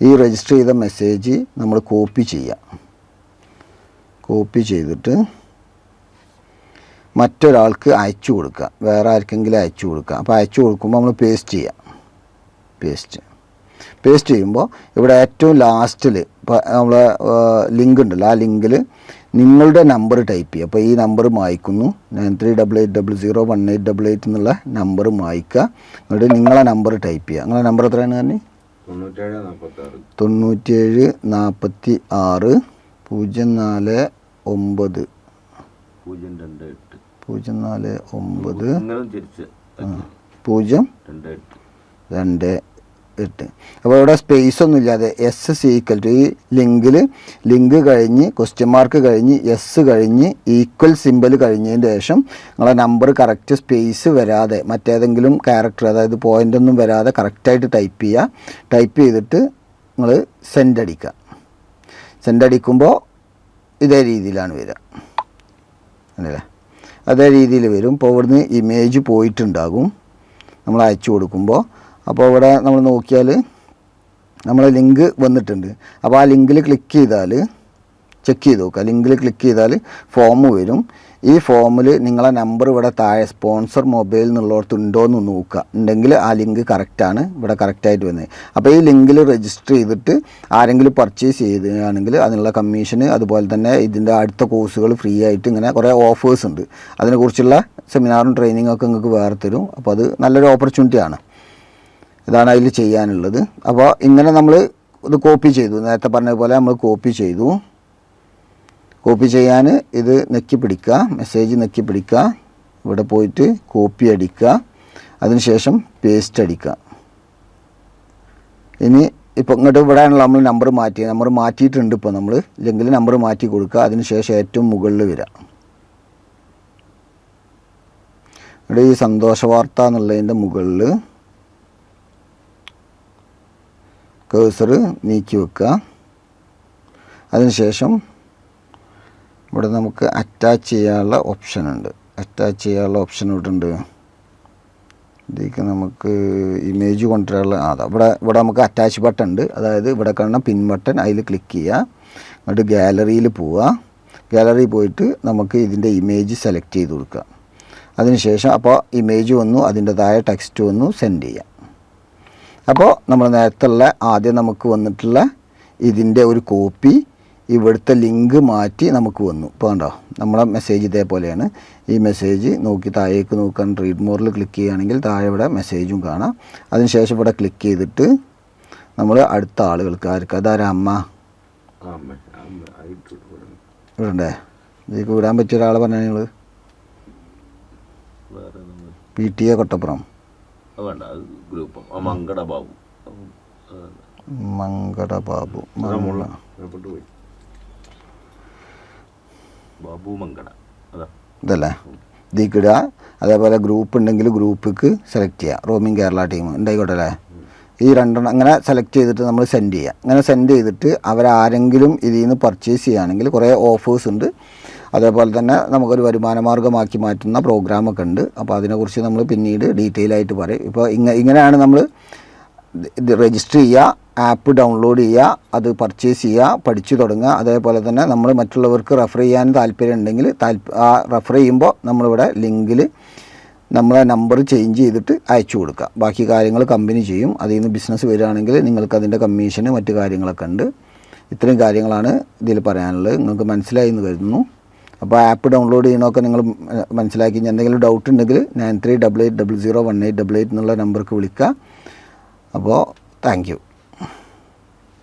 ഈ രജിസ്റ്റർ ചെയ്ത മെസ്സേജ് നമ്മൾ കോപ്പി ചെയ്യുക. കോപ്പി ചെയ്തിട്ട് മറ്റൊരാൾക്ക് അയച്ചു കൊടുക്കുക, വേറെ ആർക്കെങ്കിലും അയച്ചു കൊടുക്കുക. അപ്പോൾ അയച്ചു കൊടുക്കുമ്പോൾ നമ്മൾ പേസ്റ്റ് ചെയ്യുക. പേസ്റ്റ് ചെയ്യുമ്പോൾ ഇവിടെ ഏറ്റവും ലാസ്റ്റിൽ ഇപ്പോൾ നമ്മൾ ലിങ്ക് ഉണ്ടല്ലോ, ആ ലിങ്കിൽ നിങ്ങളുടെ നമ്പർ ടൈപ്പ് ചെയ്യുക. അപ്പോൾ ഈ നമ്പർ മായ്ക്കുന്നു, 9388001888 എന്നുള്ള നമ്പർ മായ്ക്കുക. എന്നിട്ട് നിങ്ങളെ നമ്പർ ടൈപ്പ് ചെയ്യുക. നിങ്ങളെ നമ്പർ എത്രയാണ് പറഞ്ഞത്? 9746 049 028. അപ്പോൾ ഇവിടെ സ്പേസ് ഒന്നും ഇല്ലാതെ എസ് സീക്വൽ ടു ഈ ലിങ്ക് കഴിഞ്ഞ് ക്വസ്റ്റ്യൻ മാർക്ക് കഴിഞ്ഞ് എസ് കഴിഞ്ഞ് ഈക്വൽ സിമ്പൽ കഴിഞ്ഞതിന് ശേഷം നിങ്ങളെ നമ്പർ കറക്റ്റ് സ്പേസ് വരാതെ മറ്റേതെങ്കിലും ക്യാരക്ടർ അതായത് പോയിൻ്റ് ഒന്നും വരാതെ കറക്റ്റായിട്ട് ടൈപ്പ് ചെയ്യുക. ടൈപ്പ് ചെയ്തിട്ട് നിങ്ങൾ സെൻഡ് അടിക്കുക. സെൻഡ് അടിക്കുമ്പോൾ ഇതേ രീതിയിലാണ് വരിക, അല്ലേ? അതേ രീതിയിൽ വരും. ഇപ്പോൾ ഇവിടുന്ന് ഇമേജ് പോയിട്ടുണ്ടാകും നമ്മൾ അയച്ചു കൊടുക്കുമ്പോൾ. അപ്പോൾ ഇവിടെ നമ്മൾ നോക്കിയാൽ നമ്മൾ ലിങ്ക് വന്നിട്ടുണ്ട്. അപ്പോൾ ആ ലിങ്കിൽ ക്ലിക്ക് ചെയ്താൽ ചെക്ക് ചെയ്ത് നോക്കുക. ലിങ്കിൽ ക്ലിക്ക് ചെയ്താൽ ഫോം വരും. ഈ ഫോമിൽ നിങ്ങളെ നമ്പർ ഇവിടെ താഴെ സ്പോൺസർ മൊബൈൽ എന്നുള്ളടത്ത് ഉണ്ടോ എന്ന് നോക്കുക. ഉണ്ടെങ്കിൽ ആ ലിങ്ക് കറക്റ്റാണ്, ഇവിടെ കറക്റ്റായിട്ട് വന്നത്. അപ്പോൾ ഈ ലിങ്കിൽ രജിസ്റ്റർ ചെയ്തിട്ട് ആരെങ്കിലും പർച്ചേസ് ചെയ്യുകയാണെങ്കിൽ അതിനുള്ള കമ്മീഷന്, അതുപോലെ തന്നെ ഇതിൻ്റെ അടുത്ത കോഴ്സുകൾ ഫ്രീ ആയിട്ട് ഇങ്ങനെ കുറേ ഓഫേഴ്സ് ഉണ്ട്. അതിനെക്കുറിച്ചുള്ള സെമിനാറും ട്രെയിനിങ്ങും ഒക്കെ നിങ്ങൾക്ക് വേറെ തരും. അപ്പോൾ അത് നല്ലൊരു ഓപ്പർച്യൂണിറ്റിയാണ്. ഇതാണ് അതിൽ ചെയ്യാനുള്ളത്. അപ്പോൾ ഇങ്ങനെ നമ്മൾ ഇത് കോപ്പി ചെയ്തു, നേരത്തെ പറഞ്ഞതുപോലെ നമ്മൾ കോപ്പി ചെയ്തു. കോപ്പി ചെയ്യാൻ ഇത് നെക്കി പിടിക്കുക, മെസ്സേജ് നെക്കി പിടിക്കുക, ഇവിടെ പോയിട്ട് കോപ്പി അടിക്കുക, അതിനുശേഷം പേസ്റ്റ് അടിക്കുക. ഇനി ഇപ്പോൾ ഇങ്ങോട്ട് ഇവിടെയാണല്ലോ നമ്മൾ നമ്പർ മാറ്റിയിട്ടുണ്ട്. ഇപ്പോൾ നമ്മൾ ഇല്ലെങ്കിൽ നമ്പർ മാറ്റി കൊടുക്കുക. അതിനുശേഷം ഏറ്റവും മുകളിൽ വരിക. ഇവിടെ ഈ സന്തോഷ വാർത്ത എന്നുള്ളതിൻ്റെ മുകളിൽ കേഴ്സർ നീക്കി വെക്കുക. അതിനുശേഷം ഇവിടെ നമുക്ക് അറ്റാച്ച് ചെയ്യാനുള്ള ഓപ്ഷൻ ഉണ്ട്. ഇവിടെ ഉണ്ട്. ഇതിലേക്ക് നമുക്ക് ഇമേജ് കൊണ്ടുവരാനുള്ള ഇവിടെ നമുക്ക് അറ്റാച്ച് ബട്ടൺ ഉണ്ട്. അതായത് ഇവിടെ കാണുന്ന പിൻ ബട്ടൺ, അതിൽ ക്ലിക്ക് ചെയ്യുക. എന്നിട്ട് ഗാലറിയിൽ പോവുക. ഗാലറി പോയിട്ട് നമുക്ക് ഇതിൻ്റെ ഇമേജ് സെലക്ട് ചെയ്ത് കൊടുക്കുക. അതിനുശേഷം അപ്പോൾ ഇമേജ് വന്നു, അതിൻ്റെ താഴെ ടെക്സ്റ്റ് വന്നു, സെൻഡ് ചെയ്യാം. അപ്പോൾ നമ്മൾ നേരത്തുള്ള ആദ്യം നമുക്ക് വന്നിട്ടുള്ള ഇതിൻ്റെ ഒരു കോപ്പി ഇവിടുത്തെ ലിങ്ക് മാറ്റി നമുക്ക് വന്നു. ഇപ്പോൾ കണ്ടോ, നമ്മളെ മെസ്സേജ് ഇതേപോലെയാണ്. ഈ മെസ്സേജ് നോക്കി താഴേക്ക് നോക്കാൻ റീഡ് മോറിൽ ക്ലിക്ക് ചെയ്യുകയാണെങ്കിൽ താഴെ ഇവിടെ മെസ്സേജും കാണാം. അതിനുശേഷം ഇവിടെ ക്ലിക്ക് ചെയ്തിട്ട് നമ്മൾ അടുത്ത ആളുകൾക്ക് അതാരാ അമ്മ ഇവിടേ ഇതിലേക്ക് വിടാൻ പറ്റിയ ഒരാളെ പറഞ്ഞാൽ നിങ്ങൾ PTA കൊട്ടപ്പുറം മങ്കട ബാബു ഇതല്ലേ ഇതിക്കിടുക. അതേപോലെ ഗ്രൂപ്പ് ഉണ്ടെങ്കിൽ ഗ്രൂപ്പിക്ക് സെലക്ട് ചെയ്യുക. റോമിംഗ് കേരള ടീം ഉണ്ടായിക്കോട്ടെ അല്ലേ. ഈ രണ്ടെണ്ണം അങ്ങനെ സെലക്ട് ചെയ്തിട്ട് നമ്മൾ സെൻഡ് ചെയ്യുക. അങ്ങനെ സെൻഡ് ചെയ്തിട്ട് അവരാരെങ്കിലും ഇതിൽ നിന്ന് പർച്ചേസ് ചെയ്യുകയാണെങ്കിൽ കുറേ ഓഫേഴ്സ് ഉണ്ട്. അതേപോലെ തന്നെ നമുക്കൊരു വരുമാന മാർഗ്ഗമാക്കി മാറ്റുന്ന പ്രോഗ്രാമൊക്കെ ഉണ്ട്. അപ്പോൾ അതിനെക്കുറിച്ച് നമ്മൾ പിന്നീട് ഡീറ്റെയിൽ ആയിട്ട് പറയും. ഇപ്പോൾ ഇങ്ങനെയാണ് നമ്മൾ ഇത് രജിസ്റ്റർ ചെയ്യുക, ആപ്പ് ഡൗൺലോഡ് ചെയ്യുക, അത് പർച്ചേസ് ചെയ്യുക, പഠിച്ചു തുടങ്ങുക. അതേപോലെ തന്നെ നമ്മൾ മറ്റുള്ളവർക്ക് റെഫർ ചെയ്യാൻ താല്പര്യം ഉണ്ടെങ്കിൽ ആ റെഫർ ചെയ്യുമ്പോൾ നമ്മളിവിടെ ലിങ്കിൽ നമ്മളെ നമ്പർ ചേഞ്ച് ചെയ്തിട്ട് അയച്ചു കൊടുക്കുക. ബാക്കി കാര്യങ്ങൾ കമ്പനി ചെയ്യും. അതിൽ നിന്ന് ബിസിനസ് വരികയാണെങ്കിൽ നിങ്ങൾക്ക് അതിൻ്റെ കമ്മീഷന് മറ്റു കാര്യങ്ങളൊക്കെ ഉണ്ട്. ഇത്രയും കാര്യങ്ങളാണ് ഇതിൽ പറയാനുള്ളത്. നിങ്ങൾക്ക് മനസ്സിലായി എന്ന് കരുതുന്നു. അപ്പോൾ ആപ്പ് ഡൗൺലോഡ് ചെയ്യണമൊക്കെ നിങ്ങൾ മനസ്സിലാക്കി. എന്തെങ്കിലും ഡൗട്ട് ഉണ്ടെങ്കിൽ 9388001888 എന്നുള്ള നമ്പർക്ക് വിളിക്കുക. അപ്പോൾ താങ്ക് യു.